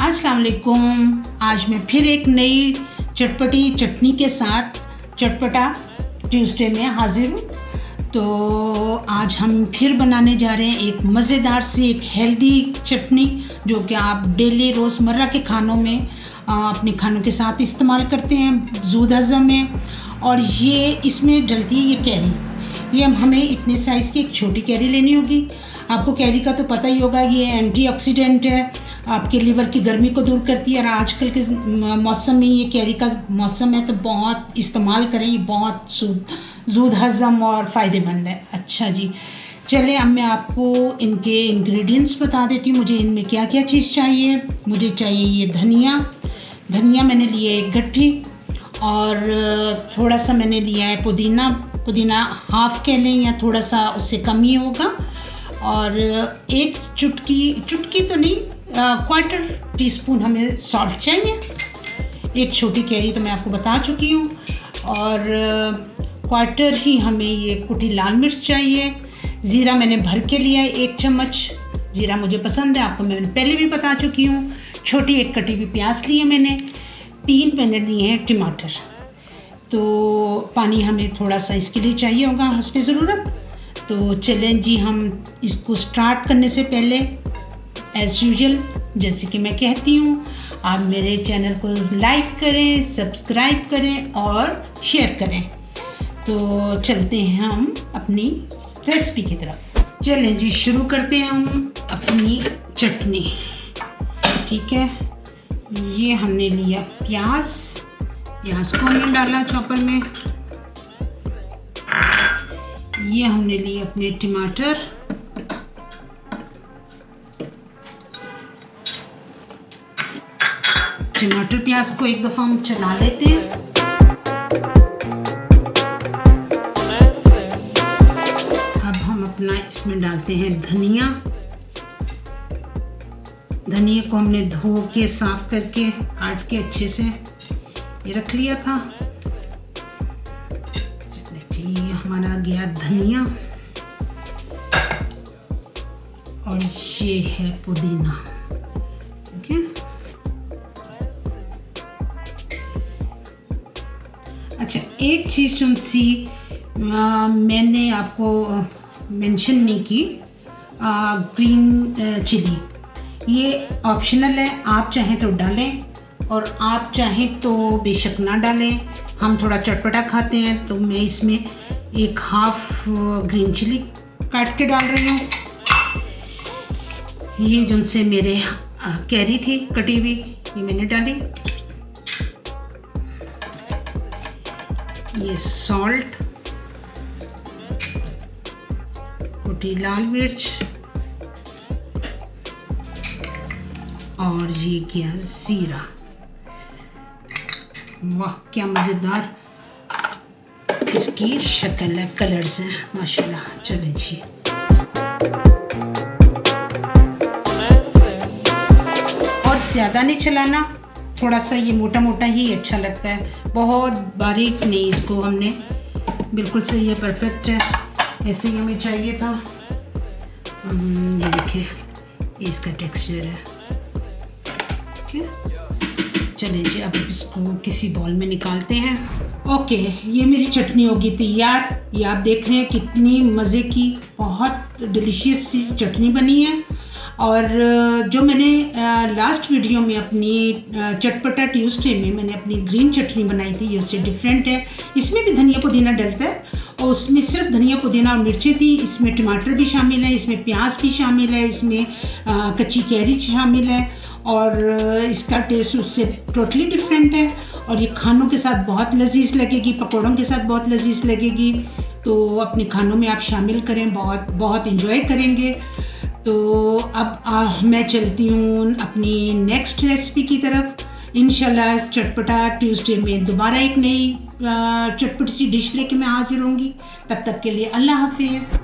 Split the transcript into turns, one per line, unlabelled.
अस्सलाम वालेकुम। आज मैं फिर एक नई चटपटी चटनी के साथ चटपटा ट्यूसडे में हाजिर हूँ। तो आज हम फिर बनाने जा रहे हैं एक मज़ेदार सी एक हेल्दी चटनी जो कि आप डेली रोज़मर्रा के खानों में अपने खानों के साथ इस्तेमाल करते हैं, ज़ूद हज़म है। और ये इसमें डलती है ये कैरी। ये हमें इतने साइज़ की एक छोटी कैरी लेनी होगी। आपको कैरी का तो पता ही होगा, ये एंटीऑक्सीडेंट है, आपके लीवर की गर्मी को दूर करती है। और आजकल के मौसम में ये कैरी का मौसम है तो बहुत इस्तेमाल करें, ये बहुत ज़ूद हज़म और फ़ायदेमंद है। अच्छा जी, चले अब मैं आपको इनके इंग्रेडिएंट्स बता देती हूँ। मुझे इनमें क्या क्या चीज़ चाहिए। मुझे चाहिए ये धनिया मैंने लिया है एक गट्ठी, और थोड़ा सा मैंने लिया है पुदीना हाफ़ कह लें या थोड़ा सा उससे कम ही होगा। और एक चुटकी तो नहीं, क्वार्टर टीस्पून हमें सॉल्ट चाहिए। एक छोटी कैरी तो मैं आपको बता चुकी हूँ। और क्वार्टर ही हमें ये कुटी लाल मिर्च चाहिए। ज़ीरा मैंने भर के लिया है 1 चम्मच। ज़ीरा मुझे पसंद है, आपको मैंने पहले भी बता चुकी हूँ। छोटी एक कटी हुई प्याज ली है मैंने। 3 मैंने लिए हैं टमाटर। तो पानी हमें थोड़ा सा इसके लिए चाहिए होगा हस्बे ज़रूरत। तो चलें जी, हम इसको स्टार्ट करने से पहले एज़ यूजुअल जैसे कि मैं कहती हूँ, आप मेरे चैनल को लाइक करें, सब्सक्राइब करें और शेयर करें। तो चलते हैं हम अपनी रेसिपी की तरफ। चलें जी, शुरू करते हैं हम अपनी चटनी। ठीक है, ये हमने लिया प्याज को हमने डाला चॉपर में। ये हमने लिए अपने टमाटर, प्याज को एक दफ़ा हम चला लेते हैं। अब हम अपना इसमें डालते हैं धनिया को हमने धो के साफ करके काट के अच्छे से ये रख लिया था। ये हमारा गया धनिया, और ये है पुदीना। ठीक है, अच्छा एक चीज़ जो सी मैंने आपको मेंशन नहीं की, ग्रीन चिली ये ऑप्शनल है। आप चाहें तो डालें और आप चाहें तो बेशक ना डालें। हम थोड़ा चटपटा खाते हैं तो मैं इसमें एक हाफ ग्रीन चिली काट के डाल रही हूँ। ये जिनसे मेरे कैरी थी कटी हुई, ये मैंने डाली। ये सॉल्ट, कुटी लाल मिर्च, और ये किया ज़ीरा। वाह क्या मज़ेदार इसकी शक्ल है, कलर्स हैं माशाल्लाह। चलें जी, बहुत ज़्यादा नहीं चलाना, थोड़ा सा ये मोटा ही अच्छा लगता है, बहुत बारीक नहीं। इसको हमने बिल्कुल सही है, परफेक्ट है, ऐसे ही हमें चाहिए था। ये देखिए, ये इसका टेक्सचर है। ठीक है, चलिए जी अब इसको किसी बॉल में निकालते हैं। ओके, ये मेरी चटनी होगी तैयार। ये आप देख रहे हैं कितनी मज़े की बहुत डिलीशियस सी चटनी बनी है। और जो मैंने लास्ट वीडियो में अपनी चटपटा ट्यूसडे में मैंने अपनी ग्रीन चटनी बनाई थी, ये उससे डिफरेंट है। इसमें भी धनिया पुदीना डलता है और उसमें सिर्फ धनिया पुदीना और मिर्चें थी। इसमें टमाटर भी शामिल है, इसमें प्याज भी शामिल है, इसमें कच्ची कैरी शामिल है, और इसका टेस्ट उससे टोटली डिफरेंट है। और ये खानों के साथ बहुत लजीज लगेगी, पकौड़ों के साथ बहुत लजीज लगेगी। तो अपने खानों में आप शामिल करें, बहुत इंजॉय करेंगे। तो अब मैं चलती हूँ अपनी नेक्स्ट रेसिपी की तरफ। इंशाल्लाह चटपटा ट्यूसडे में दोबारा एक नई चटपटी सी डिश लेके मैं हाजिर होंगी। तब तक के लिए अल्लाह हाफिज़।